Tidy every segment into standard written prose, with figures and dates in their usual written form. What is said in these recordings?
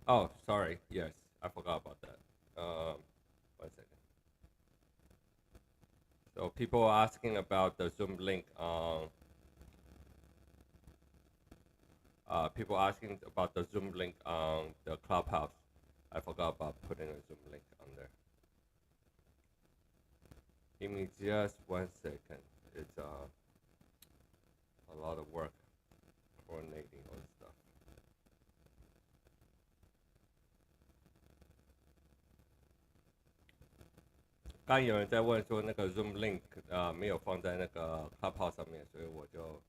Oh, sorry. Yes, I forgot about that. 1 second. So people are asking about the Zoom link on. People asking about the Zoom link on the Clubhouse. I forgot about putting a Zoom link on there. Give me just 1 second. It's a lot of work coordinating all this stuff.刚有人在问说那个 Zoom link 没有放在那个 Clubhouse 上面，所以我就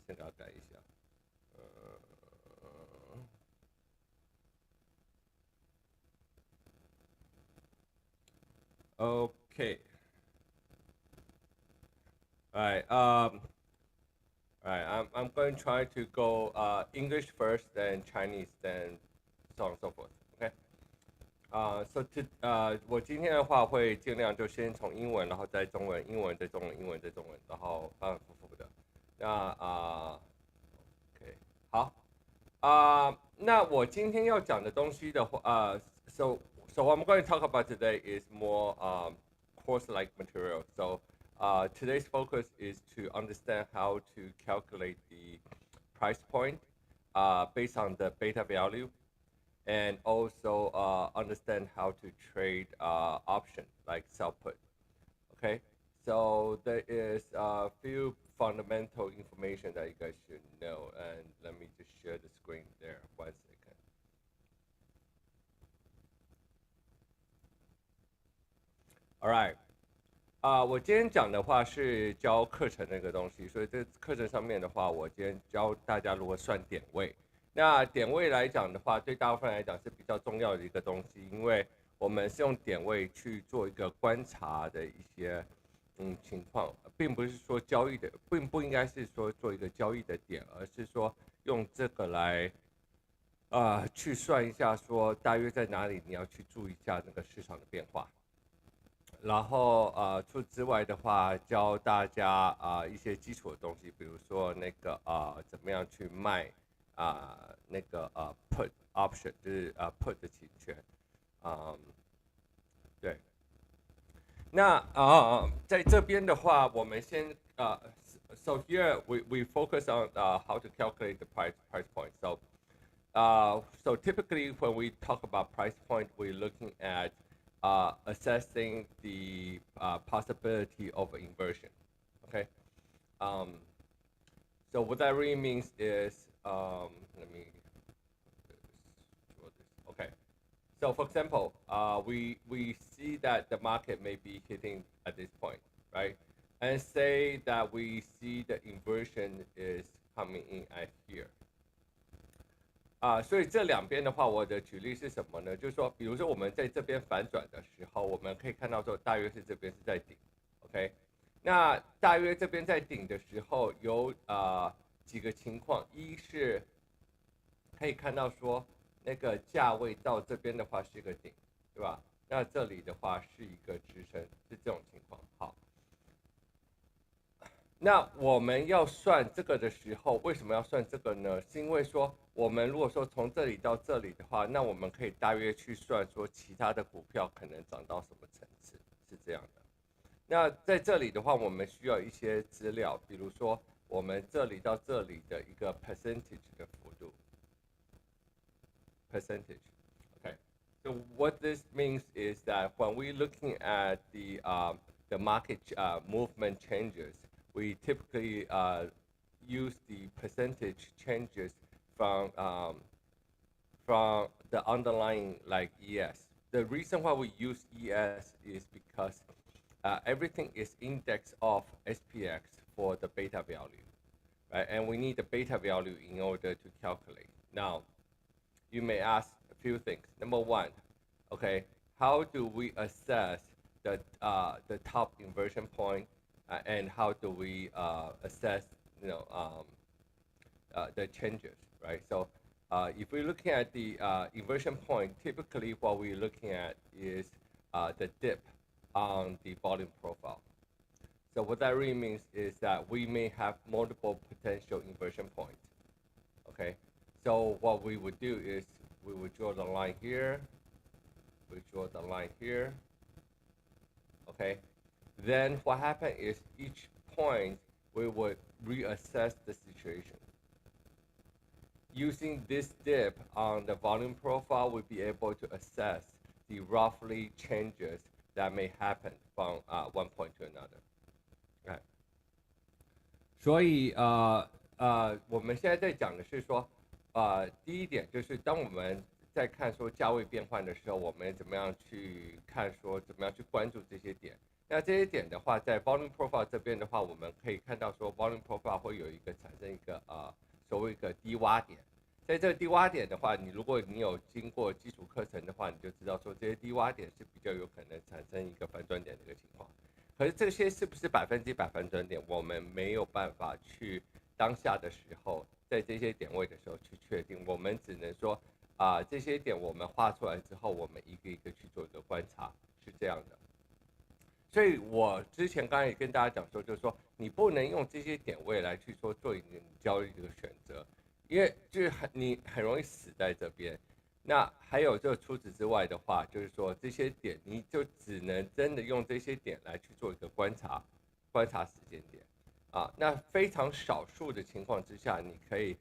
先给他改一下。Okay. All right. All right. I'm going to try to go English first, then Chinese, then so on and so forth. Okay.我今天的话会尽量就先从英文，然后再中文，英文再中文，英文再中文，然后反反复复的。那OK，好。那我今天要讲的东西的话，so what I'm going to talk about today is more course-like material. So today's focus is to understand how to calculate the price point based on the beta value, and also understand how to trade option like sell put. Okay, so there is a few fundamental information that you guys should know, and let me just share the screen there. 1 second. All right. 我今天讲的话是教课程那个东西，所以这课程上面的话，我今天教大家如何算点位。那点位来讲的话，对大部分来讲是比较重要的一个东西，因为我们是用点位去做一个观察的一些情况，并不是说交易的，并不应该是说做一个交易的点，而是说用这个来去算一下说大约在哪里你要去注意一下那个市场的变化。然后除此之外的话，教大家一些基础的东西，比如说那个怎么样去卖那个put option，就是put 的期权，嗯，对。那在这边的话，我们先so here we focus on how to calculate the price point. So typically when we talk about price point, we're looking at assessing the possibility of inversion. Okay. Um, so what that really means is, let me draw this. Okay. So for example, we see that the market may be hitting at this point, right? And say that we see the inversion is coming in at here. 所以这两边的话，我的举例是什么呢？就是说，比如说我们在这边反转的时候，我们可以看到说，大约是这边是在顶，OK？那大约这边在顶的时候，有几个情况，一是可以看到说，那个价位到这边的话是一个顶，对吧？那这里的话是一个支撑，是这种情况。好，那我们要算这个的时候，为什么要算这个呢？是因为说，我们如果说从这里到这里的话，那我们可以大约去算说，其他的股票可能涨到什么层次，是这样的。那在这里的话，我们需要一些资料，比如说我们这里到这里的一个 percentage 的幅度 percentage。Okay. So what this means is that when we're looking at the market movement changes, we typically use the percentage changes from the underlying like ES. The reason why we use ES is because everything is indexed off SPX for the beta value, right? And we need the beta value in order to calculate. Now, you may ask a few things. Number one, okay, how do we assess the top inversion point, and how do we assess you know the changes, right? So if we're looking at the inversion point, typically what we're looking at is the dip on the volume profile. So what that really means is that we may have multiple potential inversion points. Okay, so what we would do is we will draw the line here. We draw the line here. Okay. Then what happened is each point we would reassess the situation. Using this dip on the volume profile, we'll be able to assess the roughly changes that may happen from one point to another. Okay. 所以我们现在在讲的是说，第一点就是当我们在看说价位变换的时候，我们怎么样去看说怎么样去关注这些点。那这些点的话，在 volume profile 这边的话，我们可以看到说 volume profile 会有一个产生一个所谓一个低洼点。在这个低洼点的话，如果你有经过基础课程的话，你就知道说这些低洼点是比较有可能产生一个反转点的一个情况。可是这些是不是100%反转点，我们没有办法去当下的时候，在这些点位的时候去确定。我们只能说这些点我们画出来之后，我们一个一个去做一个观察，是这样的。所以我之前刚才也跟大家讲说，就是说你不能用这些点位来去说做一个交易的选择。因为就是你很容易死在这边，那还有就除此之外的话，就是说这些点你就只能真的用这些点来去做一个观察时间点那非常少数的情况之下，你可以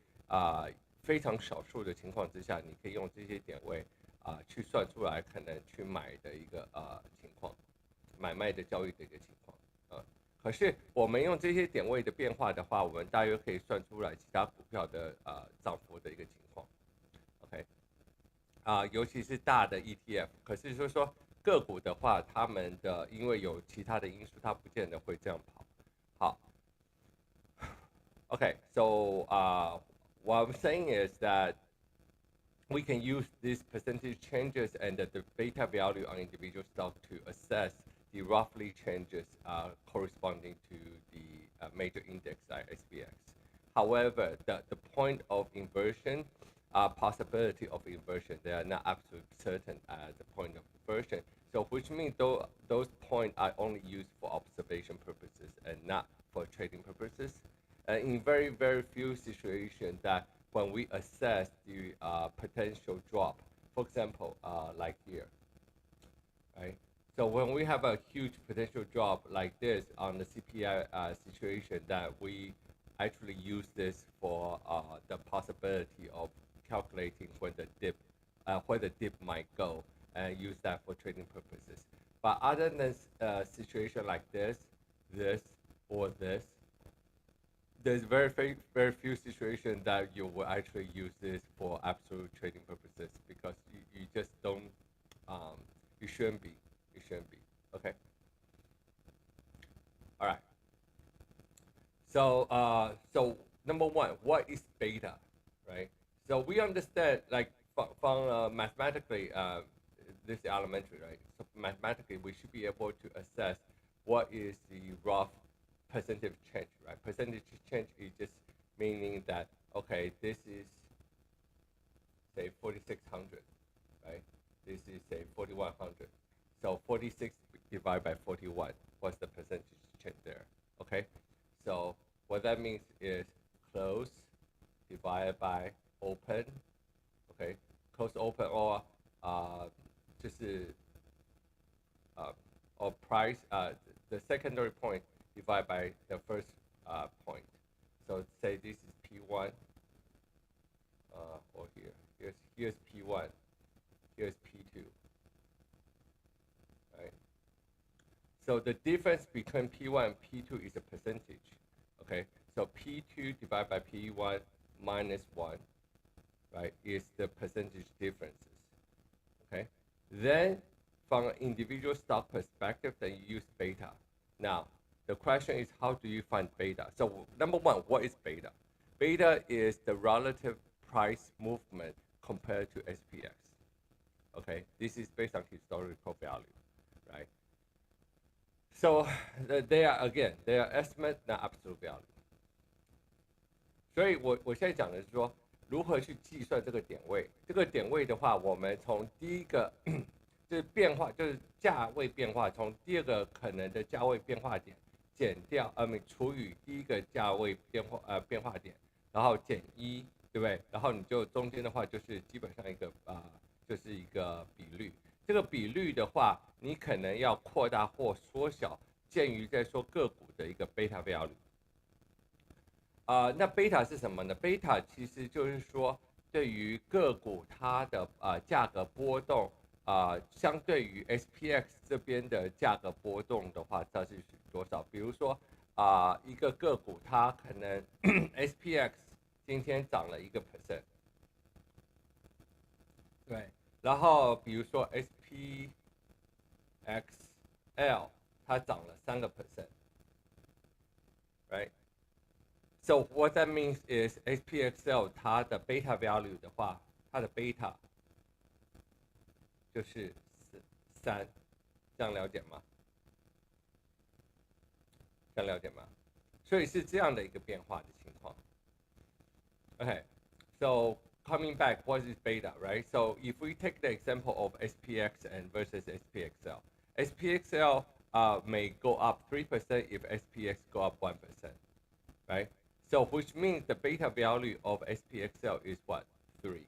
非常少数的情况之下，你可以用这些点位去算出来可能去买的一个情况，买卖的交易的一个情况可是我们用这些点位的变化的话，我们大约可以算出来其他股票的涨幅的一个情况 ，OK， 尤其是大的 ETF， 可是就是说个股的话，他们的因为有其他的因素，它不见得会这样跑。好 ，OK， so what I'm saying is that we can use these percentage changes and the beta value on individual stock to assess the roughly changes corresponding to the major index like SPX. However, the point of inversion, possibility of inversion, they are not absolutely certain at the point of inversion. So which means those points are only used for observation purposes and not for trading purposes. In very, very few situations that when we assess the potential drop, for example, like here, right? So when we have a huge potential drop like this on the CPI situation, that we actually use this for the possibility of calculating when the dip might go, and use that for trading purposes. But other than a situation like this, or this, there's very few situations that you will actually use this for absolute trading purposes, because you just don't, you shouldn't be. Okay. All right. So number one, what is beta, right? So we understand, like from mathematically, this is elementary, right? So mathematically, we should be able to assess what is the rough percentage change, right? Percentage change is just meaning that, okay, this is say 4,600, right? This is say 4,100. So 46 divided by 41, what's the percentage change there? Okay, so what that means is close divided by open, okay, close open or or price, the secondary point divided by the first point. So say this is P1, or here's P1, here's P2. Right? So the difference between P1 and P2 is a percentage. Okay, so P2 divided by P1 minus 1, right, is the percentage differences. Okay, then from an individual stock perspective, then you use beta. Now, the question is, how do you find beta? So number one, what is beta? Beta is the relative price movement compared to SPX. Okay, this is based on historical value, right? So they are estimate, not absolute value. 所以我现在讲的是说，如何去计算这个点位。这个点位的话，我们从第一个就是变化，就是价位变化，从第二个可能的价位变化点减掉，除以第一个价位变化点，然后减1，对不对？然后你就中间的话就是基本上一个就是一个比率。这个比率的话，你可能要扩大或缩小，鉴于在说个股的一个 beta value。那 beta 是什么呢 ？beta 其实就是说，对于个股它的价格波动，相对于 SPX 这边的价格波动的话，它是多少？比如说一个个股它可能SPX 今天涨了1%，对，然后比如说 SPXL 它涨了3%，right？ So what that means is SPXL 它的 beta value 的话，它的 beta 就是3，这样了解吗？这样了解吗？所以是这样的一个变化的情况。Okay, so coming back, what is beta, right? So if we take the example of SPX and versus SPXL, SPXL may go up 3% if SPX go up 1%, right? So which means the beta value of SPXL is what? 3,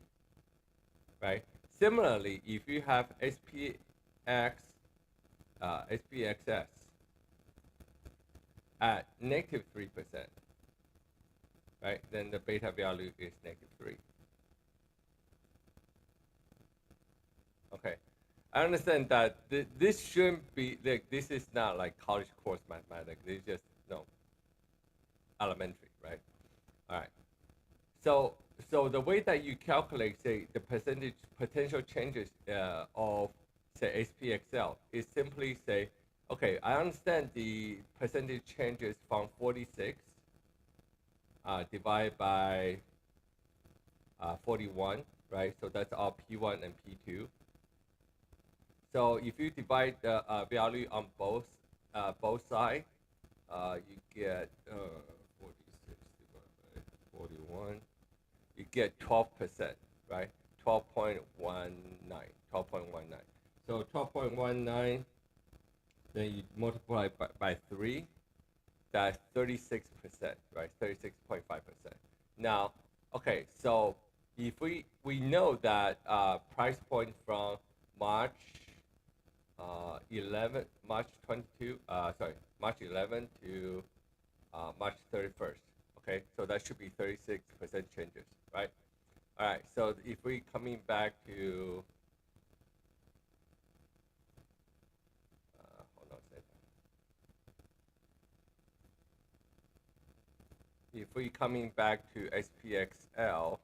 right? Similarly, if you have SPXS at -3%, right? Then the beta value is -3. Okay, I understand that this shouldn't be like this is not like college course mathematics. It's just elementary, right? All right. So the way that you calculate, say, the percentage potential changes of say SPXL is simply say, okay, I understand the percentage changes from 46 divided by 41, right? So that's all P1 and P2. So if you divide the value on both sides, you get 46 divided by 41. You get 12%, right? 12.19. So 12.19, then you multiply by 3, that's 36%, right? 36.5%. Now, okay, so if we know that price point from March 11 to March 31st. Okay, so that should be 36% changes, right? All right, so if we coming back to hold on a second. If we coming back to SPXL,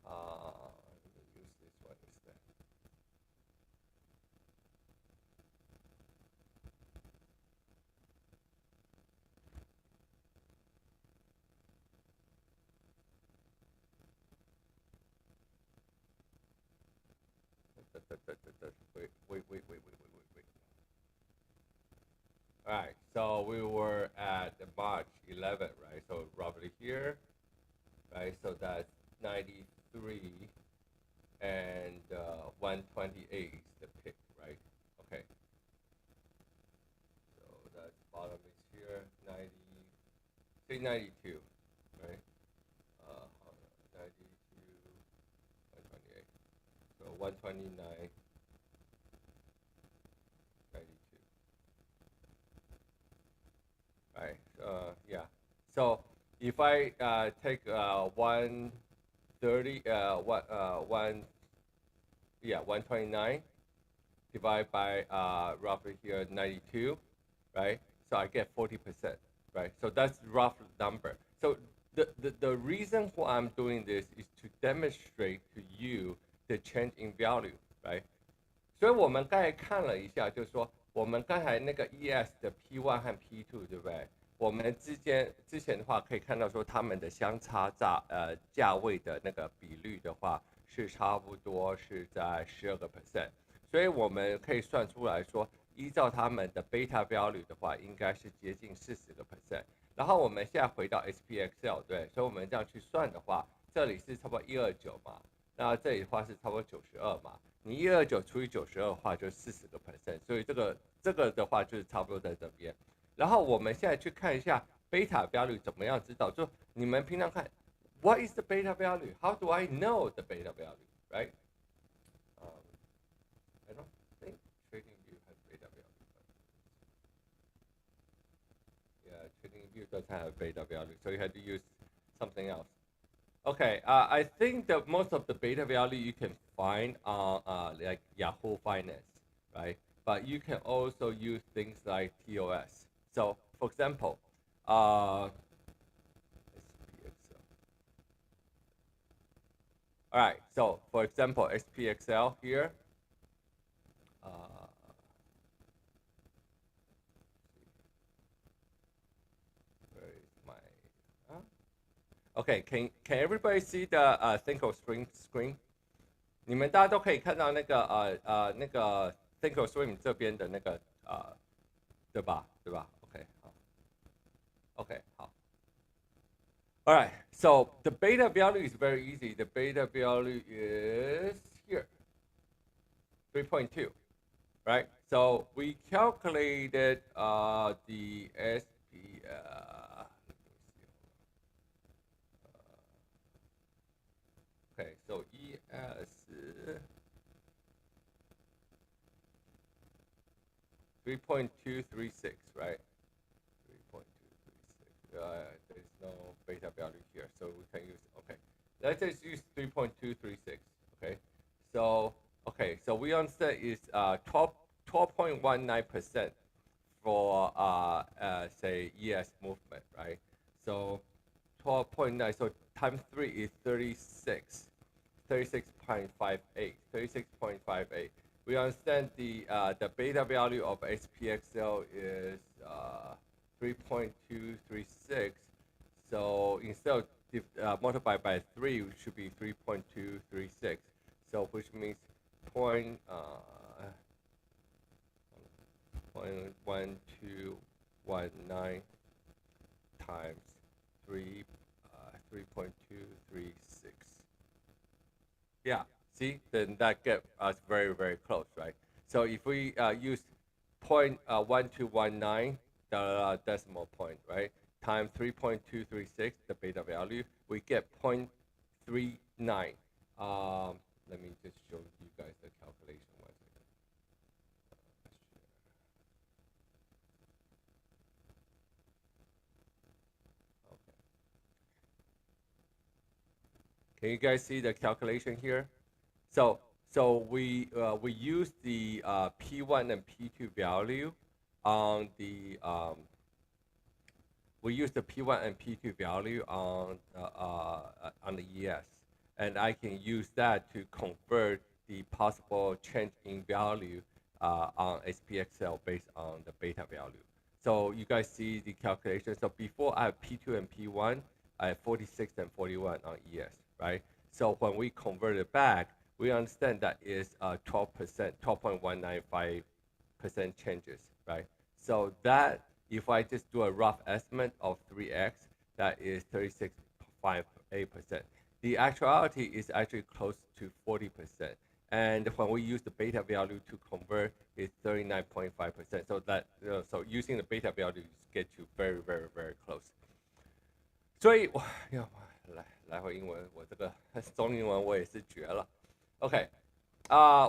let me use this one instead. Wait. All right, so we were at March 11, right? So roughly here, right? So that's 93 and 128 is the pick, right? Okay. So that's bottom is here, 90, say 92, right? 92, 128. So 129. 92. Right. Yeah. So if I take 130, 129 divided by roughly here 92, right? So I get 40%, right? So that's rough number. So the reason why I'm doing this is to demonstrate to you the change in value, right? 所以我们刚才看了一下，就是说我们刚才那个 ES 的 P1 和 P2， 对不对？我们之前的话可以看到说它们的相差价位的那个比率的话是差不多是在12%，所以我们可以算出来说，依照他们的 beta value 的话，应该是接近40%。然后我们现在回到 SPXL， 对，所以我们这样去算的话，这里是差不多129嘛，那这里的话是差不多92嘛。你129除以92的话就40%，所以这个的话就是差不多在这边。然后我们现在去看一下 beta value 怎么样知道，就你们平常看 what is the beta value? How do I know the beta value, right? I don't think TradingView has beta value. Yeah, TradingView doesn't have beta value, so you had to use something else. Okay, I think that most of the beta value you can find on like Yahoo Finance, right? But you can also use things like TOS. So, for example, SPXL. All right, so for example, SPXL here. Where is my? Okay, can everybody see the Thinkorswim screen? 你们大家都可以看到那个Thinkorswim 这边的那个对吧？OK 好 OK 好。All right, so the beta value is very easy. The beta value is here, 3.2, right? So we calculated the SP. Okay, so ES 3.236, right? 3.236. There's no beta value here, so we can use, okay. Let's just use 3.236, okay? So we understand is 12.19% for say ES movement, right? So 12.9, so times 3 is 36.58. We understand the beta value of SPXL is 3.236. So instead of multiplied by 3, it should be 3.236. So which means 0.1219 times 3.236. Yeah, see, then that gets us very, very close, right? So if we use 0.1219, the decimal point, right, times 3.236, the beta value, we get 0.39. Let me just show you guys the calculation one second. Okay. Can you guys see the calculation here? So we use the P1 and P2 value on the we use the P1 and P2 value on the ES, and I can use that to convert the possible change in value on SPXL based on the beta value. So you guys see the calculation. So before I have P2 and P1, I have 46 and 41 on ES, right? So when we convert it back, we understand that is 12%, 12.195% changes, right? So that, if I just do a rough estimate of 3x, that is 36.58%. The actuality is actually close to 40%. And when we use the beta value to convert, it's 39.5%. So that, so using the beta value get you very, very, very close. 所以来回英文，我这个中英文我也是绝了。OK，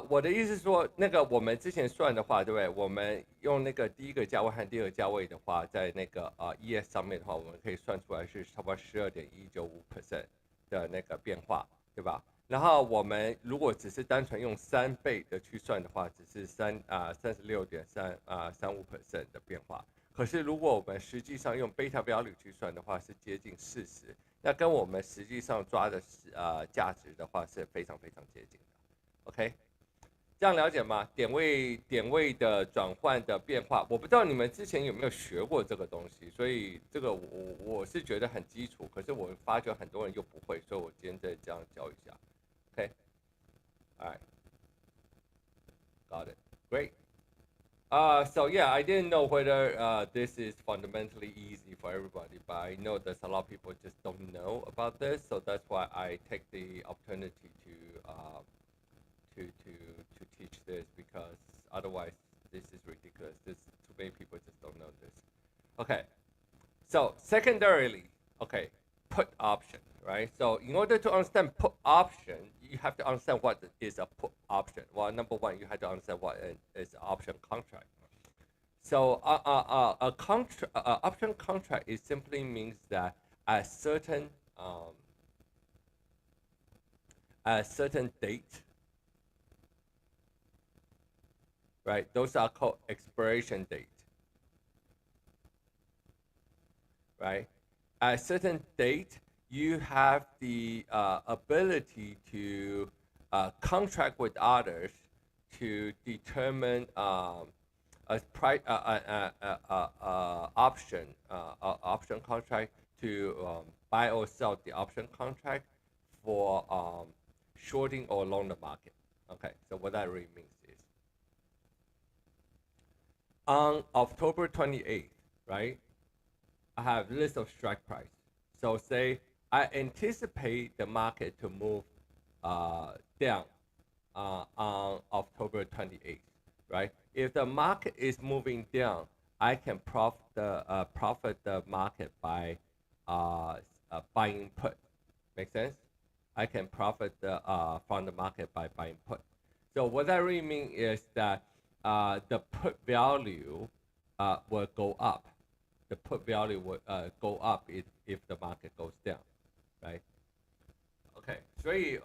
我的意思是说，那个我们之前算的话，对不对？我们用那个第一个价位和第二个价位的话，在那个ES 上面的话，我们可以算出来是差不多12.195% 的那个变化，对吧？然后我们如果只是单纯用3倍的去算的话，只是36.35% 的变化。可是如果我们实际上用 beta value 去算的话，是接近40%。那跟我们实际上抓的价值的话是非常非常接近的 ，OK， 这样了解吗？点位的转换的变化，我不知道你们之前有没有学过这个东西，所以这个我是觉得很基础，可是我发觉很多人又不会，所以我今天再这样教一下 ，OK， all right， got it， great。So yeah, I didn't know whether this is fundamentally easy for everybody, but I know there's a lot of people just don't know about this, so that's why I take the opportunity to teach this, because otherwise this is ridiculous. Too many people just don't know this. Okay, so secondarily, okay, put option, right? So in order to understand put option, you have to understand what is a put option. Well, number one, you have to understand what is an option contract. So option contract it simply means that a certain date, right? Those are called expiration date, right? At a certain date, you have the ability to contract with others to determine a price option contract to buy or sell the option contract for shorting or long the market. Okay, so what that really means is on October 28th, right? I have list of strike price. So say I anticipate the market to move down on October 28th, right? If the market is moving down, I can profit the market by buying put. Make sense? I can profit from the market by buying put. So what that really means is that the put value will go up. The put value will go up if the market goes down, right? OK， 所以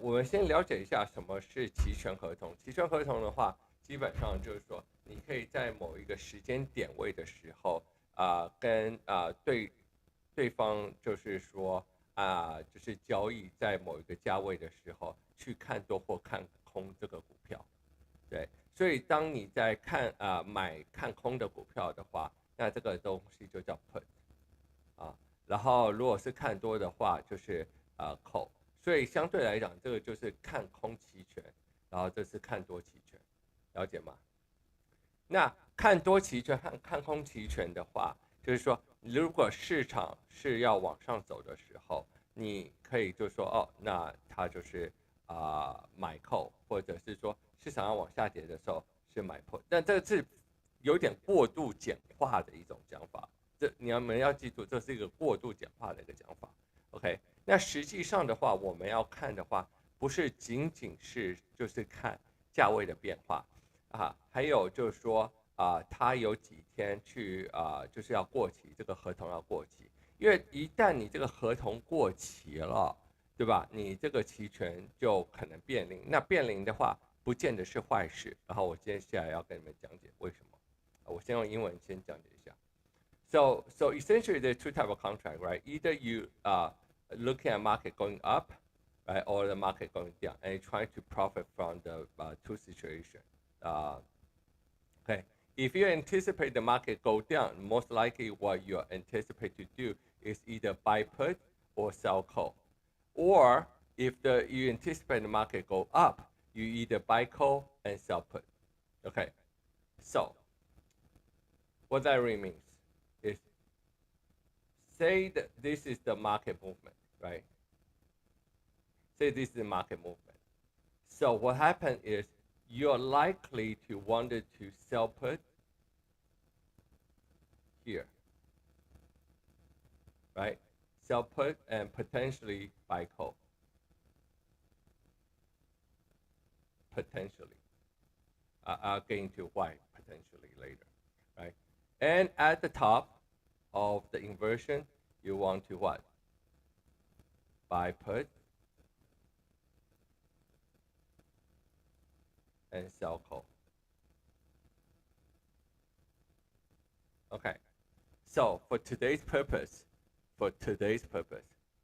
我们先了解一下什么是期权合同。期权合同的话，基本上就是说，你可以在某一个时间点位的时候，跟对方就是说就是交易在某一个价位的时候，去看多或看空这个股票，对。所以当你在买看空的股票的话，那这个东西就叫 put 然后如果是看多的话，就是call。所以相对来讲，这个就是看空期权，然后这是看多期权，了解吗？那看多期权和看空期权的话，就是说，如果市场是要往上走的时候，你可以就说哦，那它就是买 call， 或者是说市场要往下跌的时候是买 put。但这个是有点过度简化的一种讲法，你们要记住，这是一个过度简化的一个讲法。OK， 那实际上的话，我们要看的话，不是仅仅是就是看价位的变化还有就是说它有几天去就是要过期，这个合同要过期，因为一旦你这个合同过期了，对吧？你这个期权就可能变零，那变零的话，不见得是坏事。然后我接下来要跟你们讲解为什么。我先用英文先讲解一下。So essentially there are two types of contract, right? Either you looking at market going up, right, or the market going down, and you're trying to profit from the two situations. Okay, if you anticipate the market go down, most likely what you anticipate to do is either buy put or sell call. Or if you anticipate the market go up, you either buy call and sell put. Okay, so what that really means is, say that this is the market movement, right? Say this is the market movement. So what happened is you're likely to want to sell put here, right? Sell put and potentially buy call. Potentially. I'll get into why potentially later, right? And at the top of the inversion, you want to what? Buy put and sell call. Okay, so for today's purpose,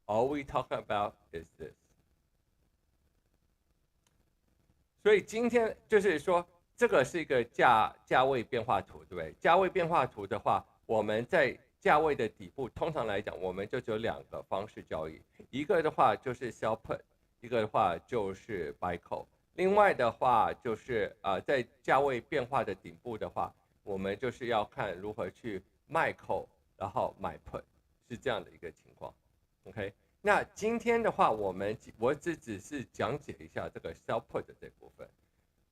all we talking about is this. 所以今天就是说，这个是一个价位变化图，对不对？价位变化图的话，我们在价位的底部，通常来讲，我们就只有两个方式交易，一个的话就是 sell put， 一个的话就是 buy call。另外的话就是在价位变化的顶部的话，我们就是要看如何去卖 call， 然后买 put， 是这样的一个情况。OK， 那今天的话，我只是讲解一下这个 sell put 的这部分。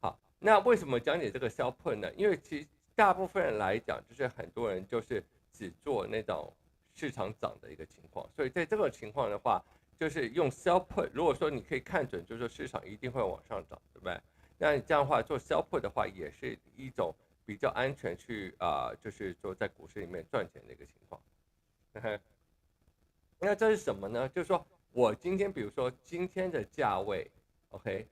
好，那为什么讲解这个 sell put 呢？因为其实大部分人来讲，就是很多人就是只做那种市场涨的一个情况，所以在这个情况的话，就是用 sell put， 如果说你可以看准，就是说市场一定会往上涨，对不对？那你这样的话做 sell put 的话，也是一种比较安全去就是说在股市里面赚钱的一个情况。那这是什么呢？就是说我今天比如说今天的价位 ，OK，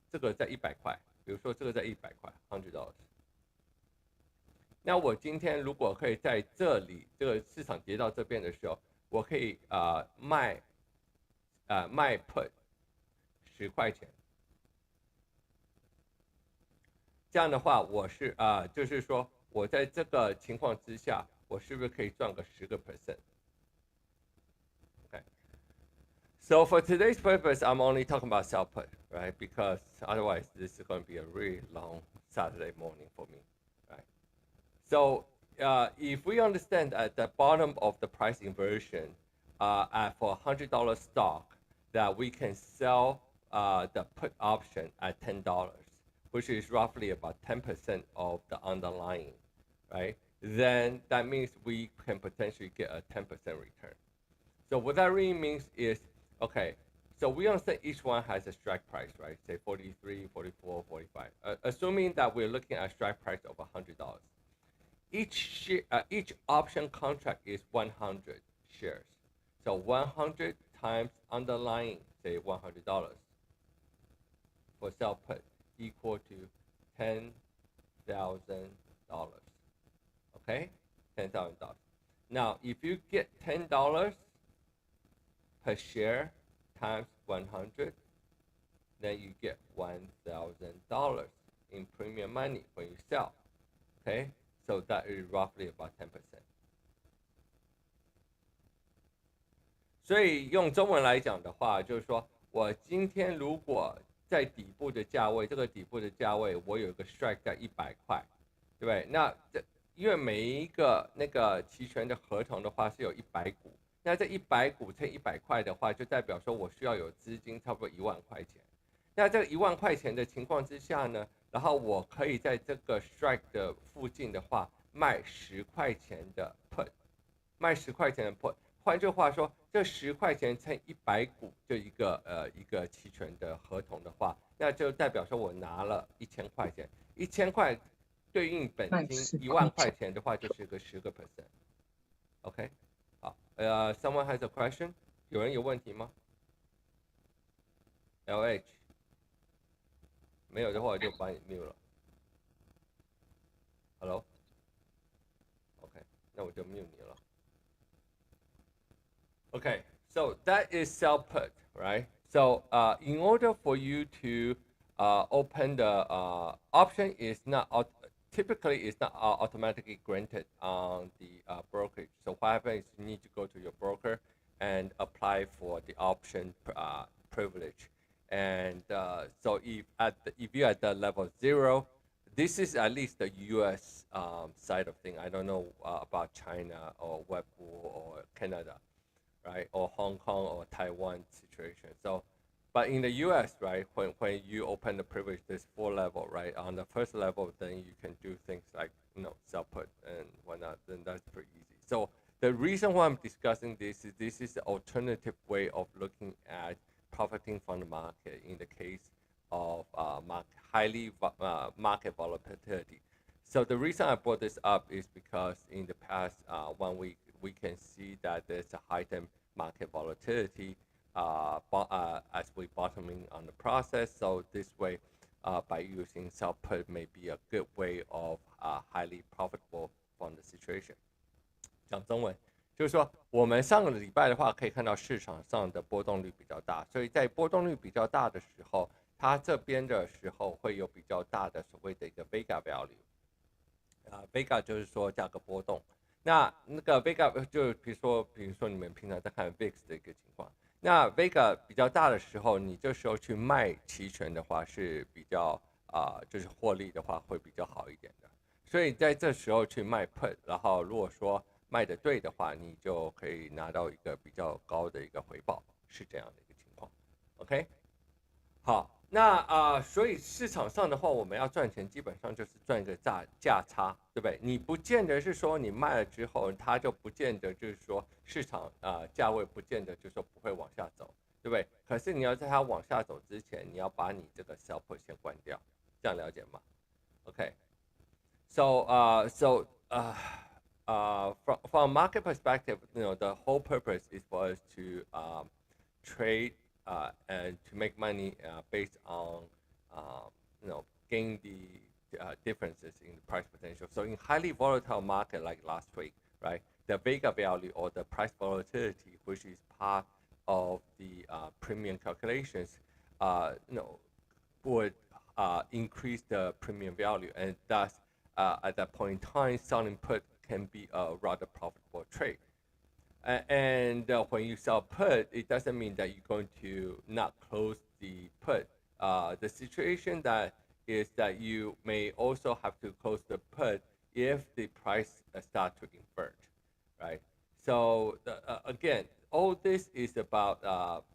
这个在100块，比如说这个在100块$100。那我今天如果可以在这里这个市场跌到这边的时候，我可以卖 put 10块钱，这样的话我是就是说我在这个情况之下，我是不是可以赚个10%？ Okay. So for today's purpose, I'm only talking about sell put, right? Because otherwise this is going to be a really long Saturday morning for me, right? So if we understand at the bottom of the price inversion, for $100 stock, that we can sell the put option at $10, which is roughly about 10% of the underlying, right? Then that means we can potentially get a 10% return. So what that really means is, okay, so we understand each one has a strike price, right? Say 43, 44, 45. Assuming that we're looking at a strike price of $100. Each option contract is 100 shares. So 100 times underlying, say $100 for sell put equal to $10,000. Okay, $10,000. Now, if you get $10 per share times 100, then you get $1,000 in premium money when you sell. Okay, so that is roughly about 10%. 所以用中文来讲的话，就是说我今天如果在底部的价位，这个底部的价位我有一个 strike 在100块，对不对？那因为每一个那个期权的合同的话是有100股，那这100股乘100块的话，就代表说我需要有资金差不多1万块钱。那这个1万块钱的情况之下呢，然后我可以在这个 strike 的附近的话卖10块钱的 put， 卖10块钱的 put。换句话说，这10块钱乘100股就一个期权的合同的话，那就代表说我拿了1000块钱，1000块对应本金1万块钱的话，就是个10%。OK， 好，someone has a question？ 有人有问题吗 ？LH， 没有的话我就把你 mute 了。Hello？OK， 那我就 mute 你了。Okay, so that is sell put, right? So in order for you to open the option, is not typically it's not automatically granted on the brokerage. So what happens is you need to go to your broker and apply for the option privilege. And so if you're at the level 0, this is at least the U.S. Side of thing. I don't know about China or Webpool or Canada. Right, or Hong Kong or Taiwan situation. So, but in the U.S., right, when you open the privilege, there's 4 levels, right? On the first level, then you can do things like sell put and whatnot. Then that's pretty easy. So the reason why I'm discussing this is the alternative way of looking at profiting from the market in the case of highly market volatility. So the reason I brought this up is because in the past 1 week, we can see that there's a heightened market volatility as we're bottoming on the process. So this way, by using sell put may be a good way of highly profitable from the situation. 讲中文就是说，我们上个礼拜的话，可以看到市场上的波动率比较大，所以在波动率比较大的时候，它这边的时候会有比较大的所谓的一个 Vega value。Vega 就是说价格波动。那个 Vega 就比如说你们平常在看 VIX 的一个情况，那 Vega 比较大的时候，你这时候去卖期权的话是比较就是获利的话会比较好一点的。所以在这时候去卖 put， 然后如果说卖的对的话，你就可以拿到一个比较高的一个回报，是这样的一个情况。OK， 好，那所以市场上的话，我们要赚钱，基本上就是赚一个价差，对不对？你不见得是说你卖了之后，它就不见得就是说市场价位不见得就是说不会往下走，对不对？可是你要在它往下走之前，你要把你这个 sell put 先关掉，这样了解吗？OK，so from market perspective, the whole purpose is for us to trade and to make money based on gain the differences in the price potential. So in highly volatile market like last week, right, the Vega value or the price volatility, which is part of the premium calculations, would increase the premium value, and thus at that point in time, selling put can be a rather profitable trade. And when you sell put, it doesn't mean that you're going to not close the put. The situation that is that you may also have to close the put if the price start to invert, right? So again, all this is about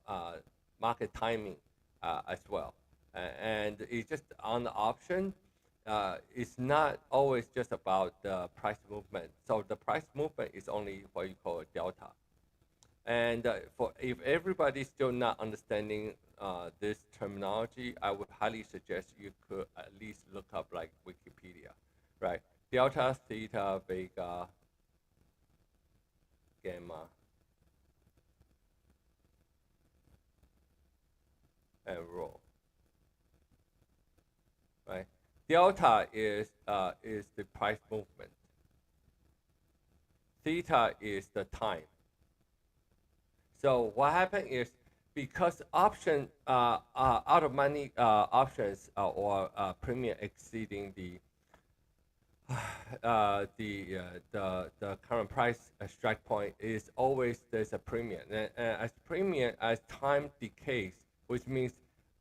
market timing as well, and it's just on the option. It's not always just about the price movement. So the price movement is only what you call a delta. And for if everybody's still not understanding this terminology, I would highly suggest you could at least look up like Wikipedia, right? Delta, theta, vega, gamma, and rho, right? Delta is the price movement. Theta is the time. So what happened is because option out of money options or premium exceeding the current price strike point is always there's a premium, and as time decays, which means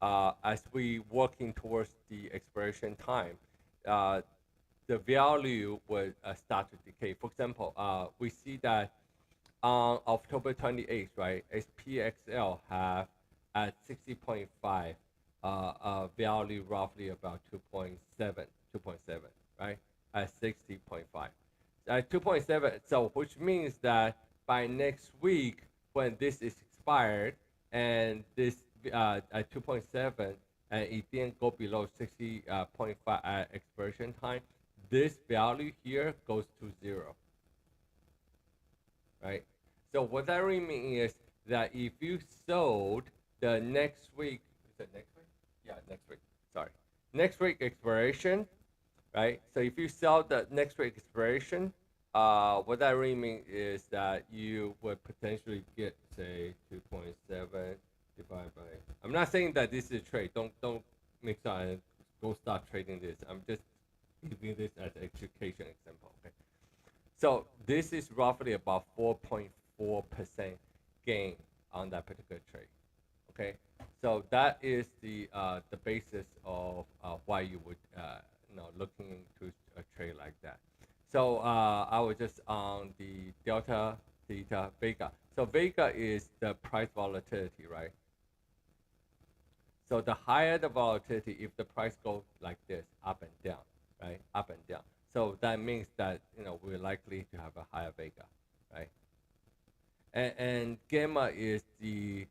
as we working towards the expiration time, the value will start to decay. For example, we see that on October 28th, right, SPXL have at 60.5 value roughly about 2.7, right, at 60.5. At 2.7, so which means that by next week, when this is expired and this at 2.7, and it didn't go below 60.5 at expiration time, this value here goes to 0, right? So what that really means is that if you sold the next week, is it next week? Yeah, next week. Sorry, next week expiration, right? So if you sell the next week expiration, what that really means is that you would potentially get say 2.7 divided by. I'm not saying that this is a trade. Don't mix up and go start trading this. I'm just giving this as an education example. Okay. So this is roughly about 4.4% gain on that particular trade. Okay, so that is the basis of why you would looking into a trade like that. So I was just on the delta, theta, vega. So vega is the price volatility, right? So the higher the volatility, if the price goes like this, up and down, right, up and down. So that means that we're likely to have a higher vega, right? And gamma is the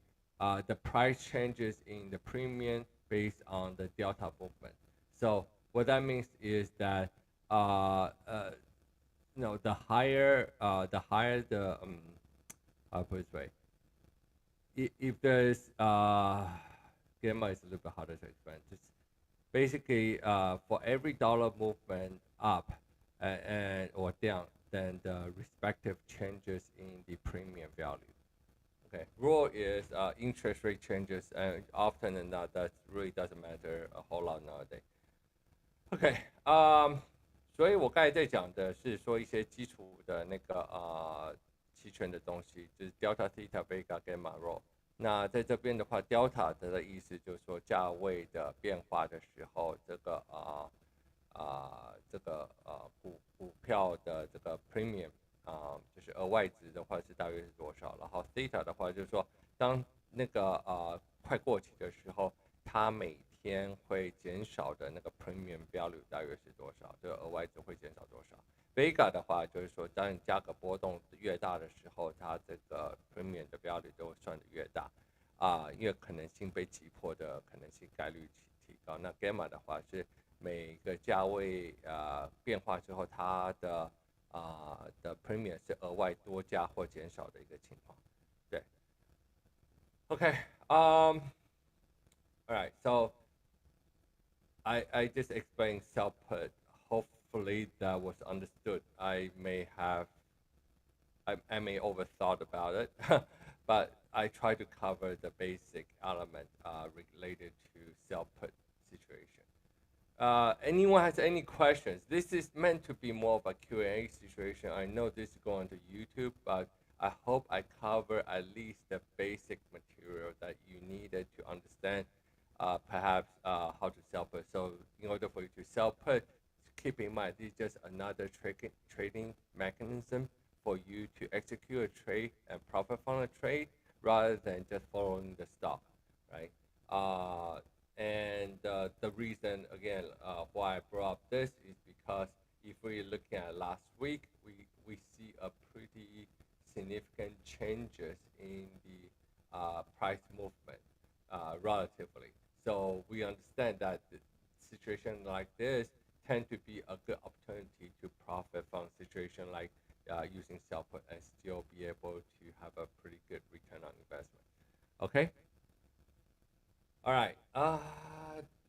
price changes in the premium based on the delta movement. So what that means is that the higher the I'll put it this way. If there's gamma is a little bit harder to explain. Just basically for every dollar movement up and or down, then the respective changes in the premium value. Okay, rho is interest rate changes, and often than not, that really doesn't matter a whole lot nowadays. OK， 所以我刚才在讲的是说一些基础的那个期权的东西，就是 delta、theta、vega、gamma、rho。那在这边的话 ，delta 的意思就是说价位的变化的时候，这个股票的这个 premium 就是额外值的话是大约是多少？然后 theta 的话就是说，当那个快过期的时候，它每天会减少的那个 premium 标率大约是多少，这个额外值会减少多少。Vega 的话就是说，当你价格波动越大的时候，它这个 premium 的标率就会算得越大因为可能性被击破的可能性概率提高。那 Gamma 的话是每个价位变化之后，它的premium 是额外多加或减少的一个情况。对 ，OK， all right, so I just explained sell put. Hopefully that was understood. I may overthought about it, but I try to cover the basic element related to sell put situation. Anyone has any questions? This is meant to be more of a Q&A situation. I know this is going to YouTube, but I hope I cover at least the basic material that you needed to understand perhaps how to sell put. So in order for you to sell put, keep in mind this is just another trading mechanism for you to execute a trade and profit from a trade rather than just following the stock, right? And the reason again why I brought up this is because if we're looking at last week, we see a pretty significant changes in the price movement relatively. So we understand that the situation like this tend to be a good opportunity to profit from a situation like using sell put and still be able to have a pretty good return on investment. Okay. All right.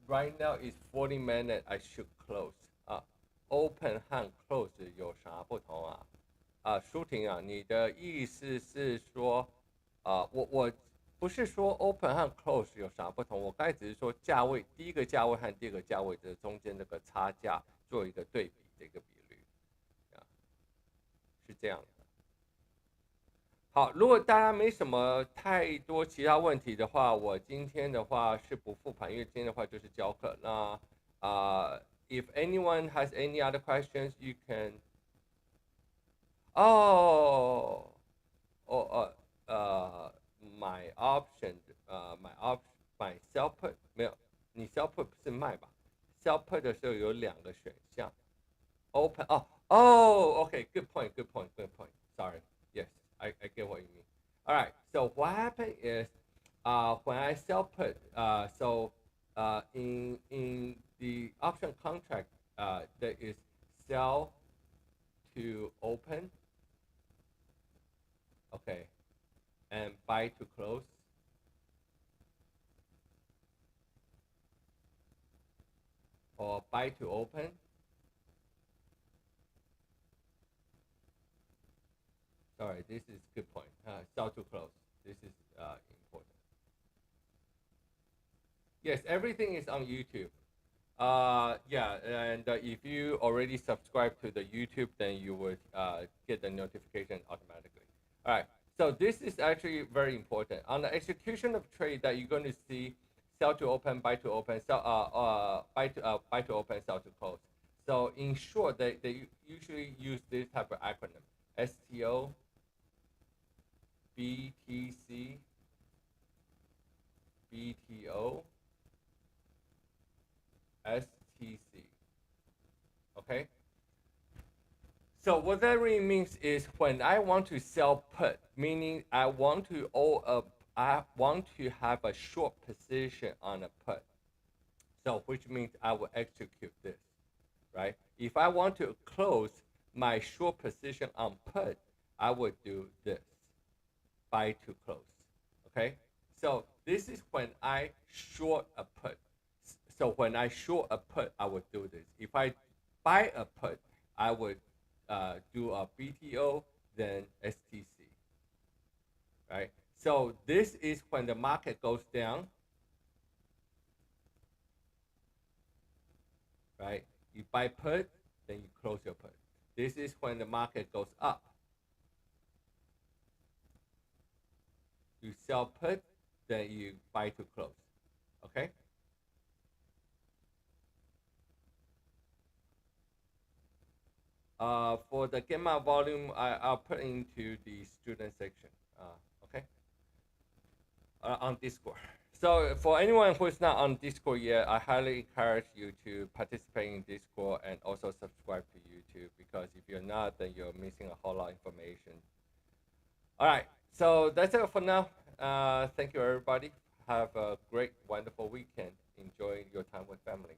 Right now it's 40 minutes. I should close. Open 和 close 有啥不同啊？舒婷啊，你的意思是说，我不是说 open 和 close 有啥不同，我刚才只是说价位，第一个价位和第二个价位的中间这个差价做一个对比的一个比率，是这样的。好，如果大家没什么太多其他问题的话，我今天的话是不复盘，因为今天的话就是教课。那if anyone has any other questions, you can. My option, my sell put 没有，你 sell put 不是卖吧 ？sell put 的时候有两个选项 ，open okay, good point. Sorry, yes, I get what you mean. All right, so what happened is, when I sell put, so in the option contract, there is sell to open, okay, and buy to close. Or buy to open. Sorry, this is good point. Sell to close. This is important. Yes, everything is on YouTube. Yeah, and if you already subscribe to the YouTube, then you would get the notification automatically. All right. So this is actually very important. On the execution of trade that you're going to see sell to open, buy to open, buy to open, sell to close. So in short, they usually use this type of acronym: STO, BTC, BTO, STC. Okay. So what that really means is when I want to sell put, meaning I want to have a short position on a put. So which means I will execute this, right? If I want to close my short position on put, I would do this, buy to close, okay? So this is when I short a put. So when I short a put, I would do this. If I buy a put, I would do a BTO, then STC, right? So this is when the market goes down, right? You buy put, then you close your put. This is when the market goes up. You sell put, then you buy to close, okay? For the gamma volume, I'll put into the student section, okay? On Discord. So for anyone who is not on Discord yet, I highly encourage you to participate in Discord and also subscribe to YouTube, because if you're not, then you're missing a whole lot of information. All right, so that's it for now. Thank you, everybody. Have a great, wonderful weekend. Enjoy your time with family.